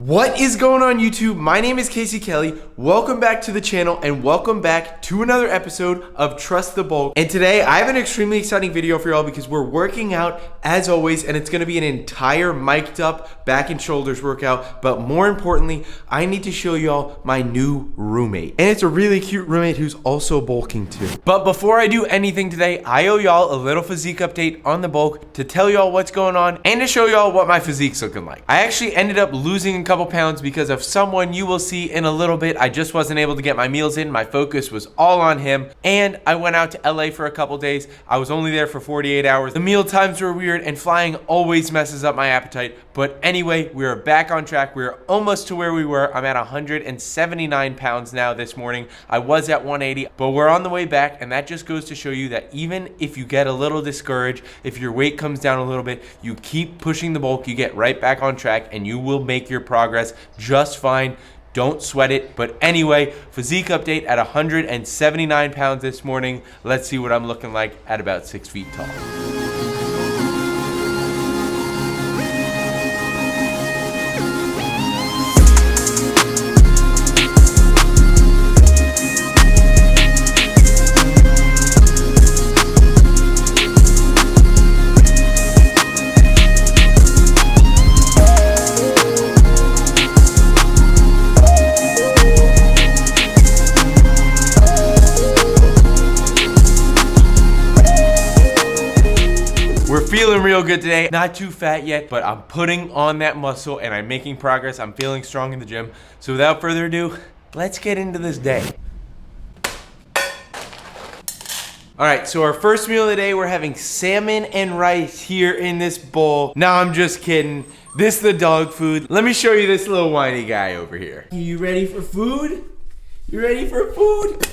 What is going on YouTube? My name is Casey Kelly. Welcome back to the channel and welcome back to another episode of Trust the Bulk. And today I have an extremely exciting video for y'all because we're working out as always, and it's gonna be an entire mic'd up back and shoulders workout. But more importantly, I need to show y'all my new roommate. And it's a really cute roommate who's also bulking too. But before I do anything today, I owe y'all a little physique update on the bulk to tell y'all what's going on and to show y'all what my physique's looking like. I actually ended up losing a couple pounds because of someone you will see in a little bit. I just wasn't able to get my meals in. My focus was all on him, and I went out to LA for a couple days. I was only there for 48 hours. The meal times were weird, and flying always messes up my appetite. But anyway, we are back on track. We're almost to where we were. I'm at 179 pounds now this morning. I was at 180, but we're on the way back, and that just goes to show you that even if you get a little discouraged, if your weight comes down a little bit, you keep pushing the bulk, you get right back on track, and you will make your progress just fine. Don't sweat it. But anyway, physique update at 179 pounds this morning. Let's see what I'm looking like at about 6 feet tall. Feeling real good today. Not too fat yet, but I'm putting on that muscle and I'm making progress. I'm feeling strong in the gym. So without further ado, let's get into this day. All right, so our first meal of the day, we're having salmon and rice here in this bowl. No, I'm just kidding. This is the dog food. Let me show you this little whiny guy over here. You ready for food? You ready for food?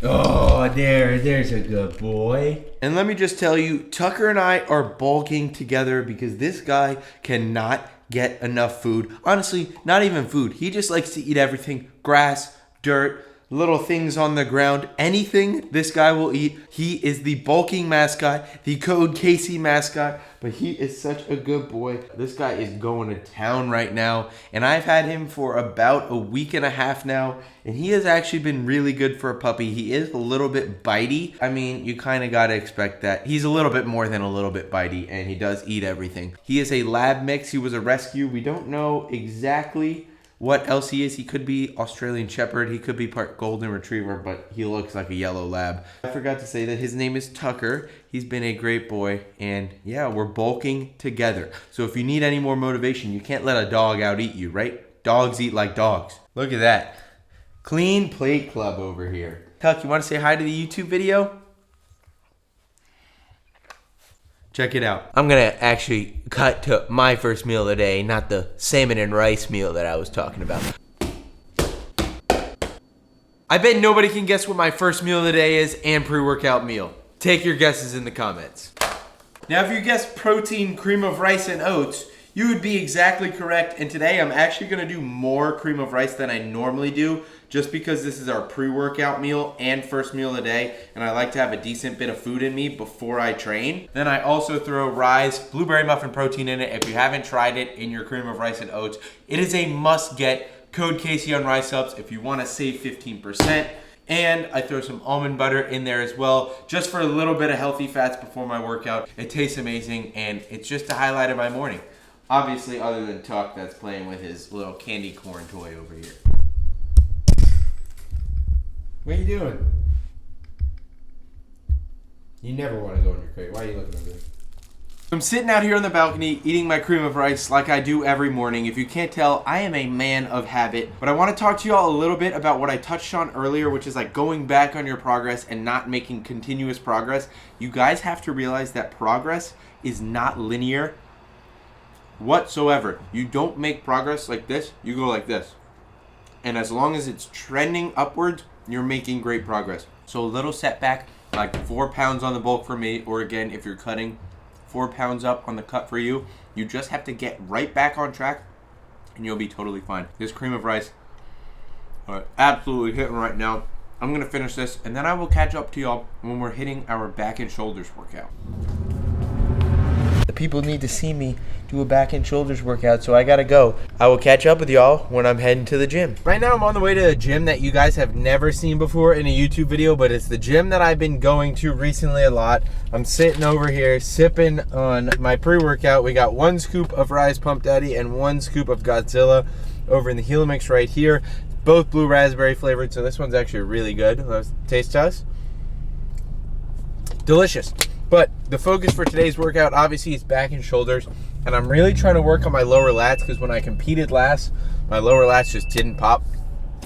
Oh, there's a good boy. And let me just tell you, Tucker and I are bulking together because this guy cannot get enough food. Honestly, not even food. He just likes to eat everything. Grass, dirt, little things on the ground. Anything this guy will eat. He is the bulking mascot, the Code Casey mascot, but he is such a good boy. This guy is going to town right now, and I've had him for about a week and a half now, and he has actually been really good for a puppy. He is a little bit bitey. I mean, you kind of got to expect that. He's a little bit more than a little bit bitey, and he does eat everything. He is a lab mix. He was a rescue. We don't know exactly what else he is. He could be Australian Shepherd. He could be part Golden Retriever, but he looks like a yellow lab. I forgot to say that his name is Tucker. He's been a great boy, and yeah, we're bulking together. So if you need any more motivation, you can't let a dog out eat you, right? Dogs eat like dogs. Look at that. Clean Plate Club over here. Tuck, you want to say hi to the YouTube video? Check it out. I'm gonna actually cut to my first meal of the day, not the salmon and rice meal that I was talking about. I bet nobody can guess what my first meal of the day is and pre-workout meal. Take your guesses in the comments. Now, if you guessed protein, cream of rice, and oats, you would be exactly correct. And today I'm actually gonna do more cream of rice than I normally do, just because this is our pre-workout meal and first meal of the day, and I like to have a decent bit of food in me before I train. Then I also throw Rise blueberry muffin protein in it. If you haven't tried it in your cream of rice and oats, it is a must get. Code Casey on Rice Ups if you wanna save 15%. And I throw some almond butter in there as well, just for a little bit of healthy fats before my workout. It tastes amazing, and it's just a highlight of my morning. Obviously, other than Tuck that's playing with his little candy corn toy over here. What are you doing? You never want to go in your crate. Why are you looking over there? I'm sitting out here on the balcony eating my cream of rice like I do every morning. If you can't tell, I am a man of habit. But I want to talk to y'all a little bit about what I touched on earlier, which is like going back on your progress and not making continuous progress. You guys have to realize that progress is not linear whatsoever. You don't make progress like this, you go like this. And as long as it's trending upwards, you're making great progress. So a little setback, like 4 pounds on the bulk for me, or again, if you're cutting 4 pounds up on the cut for you, you just have to get right back on track and you'll be totally fine. This cream of rice, absolutely hitting right now. I'm gonna finish this and then I will catch up to y'all when we're hitting our back and shoulders workout. The people need to see me do a back and shoulders workout, so I gotta go. I will catch up with y'all when I'm heading to the gym. Right now I'm on the way to a gym that you guys have never seen before in a YouTube video, but it's the gym that I've been going to recently a lot. I'm sitting over here sipping on my pre-workout. We got 1 scoop of Rise Pump Daddy and 1 scoop of Godzilla over in the Helix right here. Both blue raspberry flavored, so this one's actually really good. Let's taste test. Delicious. But the focus for today's workout obviously is back and shoulders, and I'm really trying to work on my lower lats because when I competed last, my lower lats just didn't pop.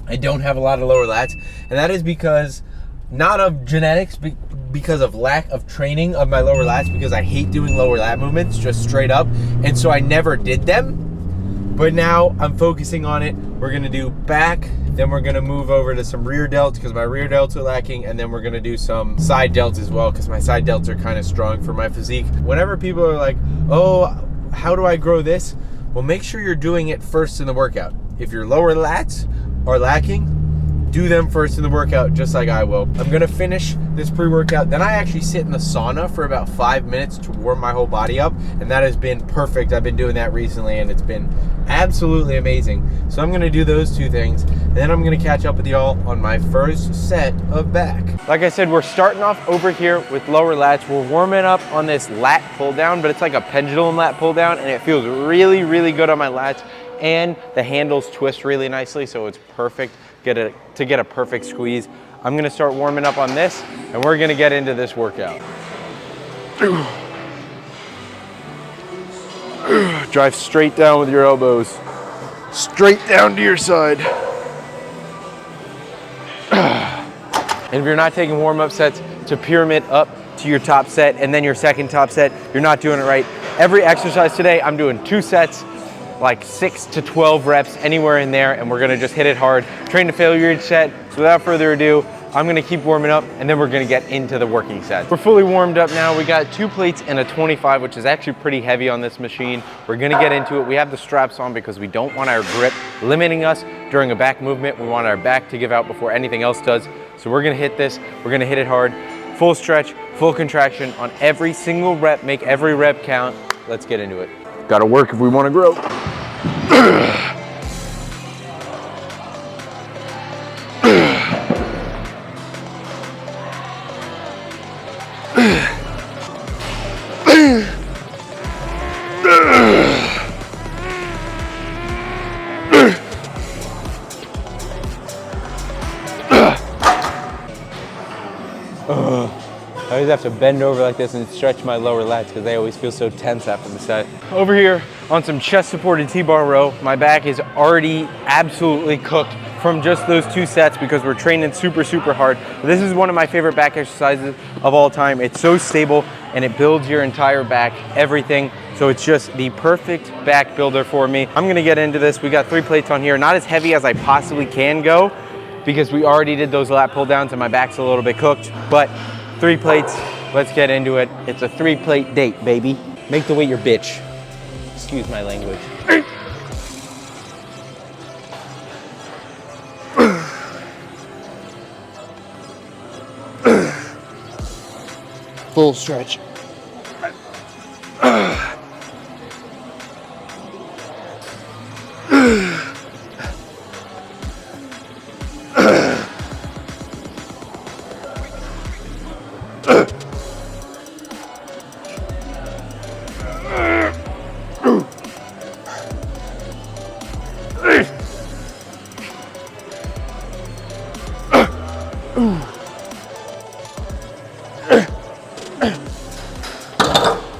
I don't have a lot of lower lats, and that is because not of genetics, because of lack of training of my lower lats, because I hate doing lower lat movements just straight up, and so I never did them. But now I'm focusing on it. We're gonna do back, then we're gonna move over to some rear delts because my rear delts are lacking, and then we're gonna do some side delts as well because my side delts are kind of strong for my physique. Whenever people are like, oh, how do I grow this? Well, make sure you're doing it first in the workout. If your lower lats are lacking, do them first in the workout, just like I will. I'm gonna finish this pre-workout, then I actually sit in the sauna for about 5 minutes to warm my whole body up, and that has been perfect. I've been doing that recently, and it's been absolutely amazing. So I'm gonna do those 2 things, and then I'm gonna catch up with y'all on my first set of back. Like I said, we're starting off over here with lower lats. We're warming up on this lat pull down, but it's like a pendulum lat pull down, and it feels really, really good on my lats, and the handles twist really nicely, so it's perfect to get a perfect squeeze. I'm gonna start warming up on this, and we're gonna get into this workout. Drive straight down with your elbows. Straight down to your side. And if you're not taking warm-up sets to pyramid up to your top set and then your second top set, you're not doing it right. Every exercise today, I'm doing 2 sets, like 6 to 12 reps, anywhere in there, and we're gonna just hit it hard. Train to failure each set. So without further ado, I'm gonna keep warming up, and then we're gonna get into the working sets. We're fully warmed up now. We got 2 plates and a 25, which is actually pretty heavy on this machine. We're gonna get into it. We have the straps on because we don't want our grip limiting us during a back movement. We want our back to give out before anything else does. So we're gonna hit this. We're gonna hit it hard. Full stretch, full contraction on every single rep. Make every rep count. Let's get into it. Gotta work if we wanna grow. I always have to bend over like this and stretch my lower lats because they always feel so tense after the set. Over here on some chest supported T-bar row, my back is already absolutely cooked from just those 2 sets because we're training super, super hard. This is one of my favorite back exercises of all time. It's so stable and it builds your entire back, everything. So it's just the perfect back builder for me. I'm gonna get into this. We got 3 plates on here, not as heavy as I possibly can go because we already did those lat pull downs and my back's a little bit cooked, but 3 plates, let's get into it. It's a 3-plate date, baby. Make the weight your bitch. Excuse my language. Full stretch.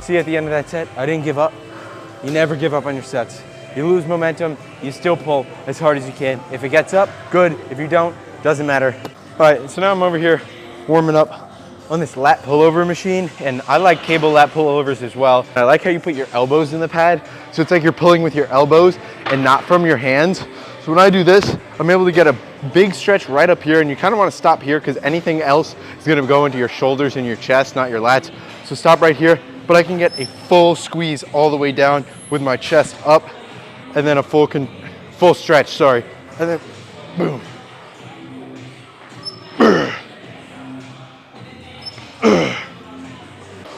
See, at the end of that set, I didn't give up. You never give up on your sets. You lose momentum, you still pull as hard as you can. If it gets up, good. If you don't, doesn't matter. All right, so now I'm over here warming up on this lat pullover machine, and I like cable lat pullovers as well. I like how you put your elbows in the pad, so it's like you're pulling with your elbows and not from your hands. So when I do this, I'm able to get a big stretch right up here, and you kind of want to stop here because anything else is going to go into your shoulders and your chest, not your lats. So stop right here, but I can get a full squeeze all the way down with my chest up, and then a full stretch, sorry. And then, boom.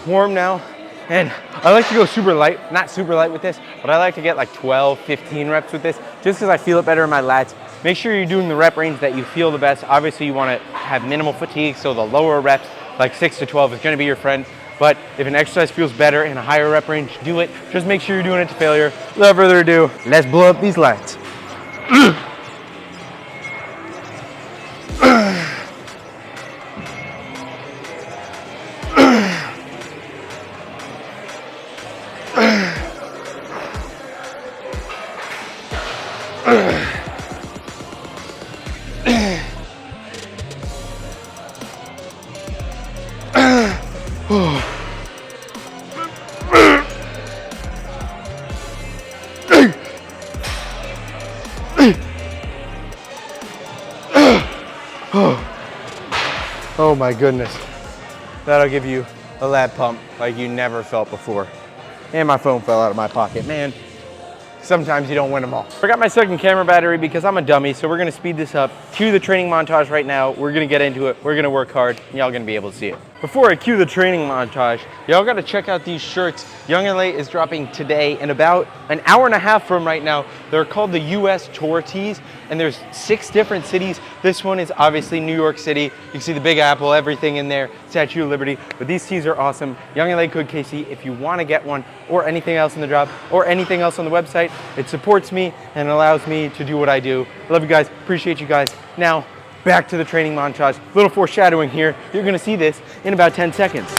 Warm now. And I like to go super light, not super light with this, but I like to get like 12, 15 reps with this, just because I feel it better in my lats. Make sure you're doing the rep range that you feel the best. Obviously you want to have minimal fatigue, so the lower reps, like 6 to 12 is going to be your friend. But if an exercise feels better in a higher rep range, do it. Just make sure you're doing it to failure. Without further ado, let's blow up these lats. Oh my goodness. That'll give you a lat pump like you never felt before. And my phone fell out of my pocket, man. Sometimes you don't win them all. I got my second camera battery because I'm a dummy, so we're gonna speed this up. Cue the training montage right now. We're gonna get into it. We're gonna work hard, and y'all gonna be able to see it. Before I cue the training montage, y'all gotta check out these shirts. Young and Late is dropping today in about an hour and a half from right now. They're called the US Tour Tees, and there's 6 different cities. This one is obviously New York City. You can see the Big Apple, everything in there, Statue of Liberty. But these tees are awesome. Young and Late code KC if you wanna get one, or anything else in the drop, or anything else on the website. It supports me and allows me to do what I do. I love you guys, appreciate you guys. Now, back to the training montage. A little foreshadowing here. You're gonna see this in about 10 seconds.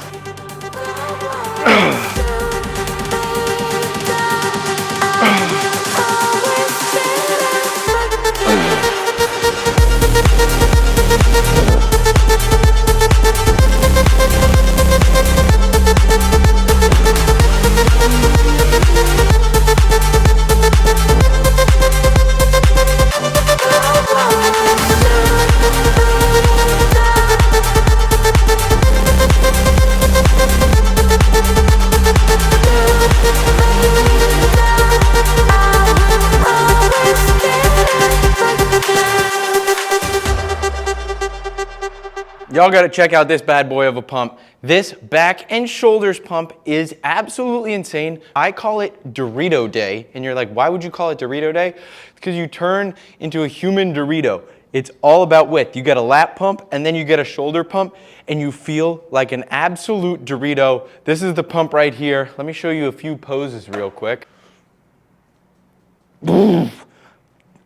Y'all gotta check out this bad boy of a pump. This back and shoulders pump is absolutely insane. I call it Dorito Day, and you're like, why would you call it Dorito Day? Because you turn into a human Dorito. It's all about width. You get a lat pump, and then you get a shoulder pump, and you feel like an absolute Dorito. This is the pump right here. Let me show you a few poses real quick.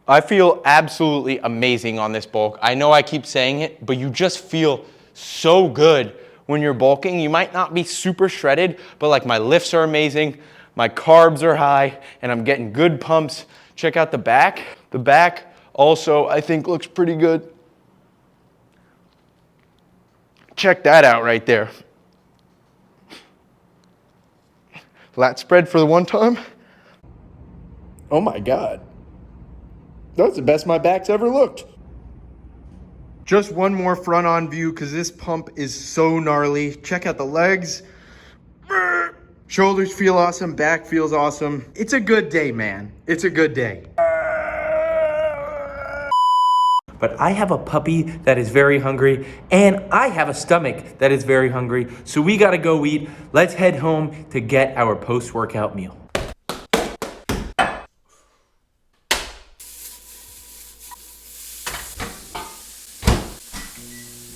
I feel absolutely amazing on this bulk. I know I keep saying it, but you just feel so good when you're bulking. You might not be super shredded, but like my lifts are amazing, my carbs are high, and I'm getting good pumps. Check out the back. The back also, I think, looks pretty good. Check that out right there. Lat spread for the one time. Oh my God. That's the best my back's ever looked. Just one more front on view because this pump is so gnarly. Check out the legs. Shoulders feel awesome, back feels awesome. It's a good day, man. It's a good day. But I have a puppy that is very hungry, and I have a stomach that is very hungry, so we gotta go eat. Let's head home to get our post-workout meal.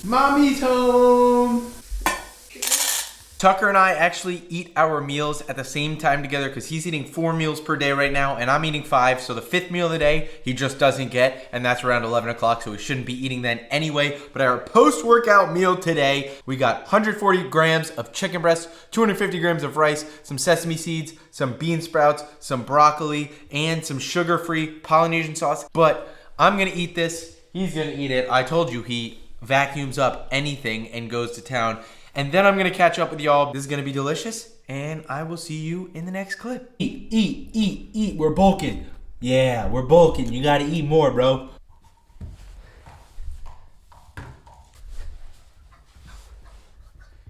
Mommy's home! Tucker and I actually eat our meals at the same time together because he's eating 4 meals per day right now and I'm eating 5. So the 5th meal of the day he just doesn't get, and that's around 11 o'clock, so we shouldn't be eating then anyway. But our post-workout meal today, we got 140 grams of chicken breast, 250 grams of rice, some sesame seeds, some bean sprouts, some broccoli, and some sugar-free Polynesian sauce. But I'm gonna eat this, he's gonna eat it. I told you he vacuums up anything and goes to town. And then I'm gonna catch up with y'all. This is gonna be delicious, and I will see you in the next clip. Eat, eat, eat, eat. We're bulking. Yeah, we're bulking. You gotta eat more, bro.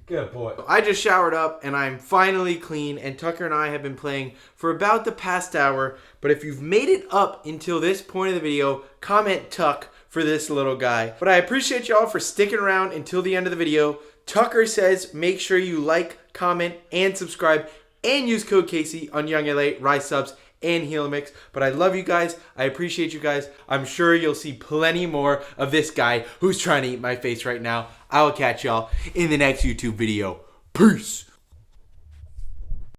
Good boy. I just showered up and I'm finally clean, and Tucker and I have been playing for about the past hour. But if you've made it up until this point of the video, comment Tuck for this little guy. But I appreciate y'all for sticking around until the end of the video. Tucker says make sure you like, comment, and subscribe, and use code Casey on Young LA, Rise Subs, and Helix. But I love you guys. I appreciate you guys. I'm sure you'll see plenty more of this guy who's trying to eat my face right now. I will catch y'all in the next YouTube video. Peace.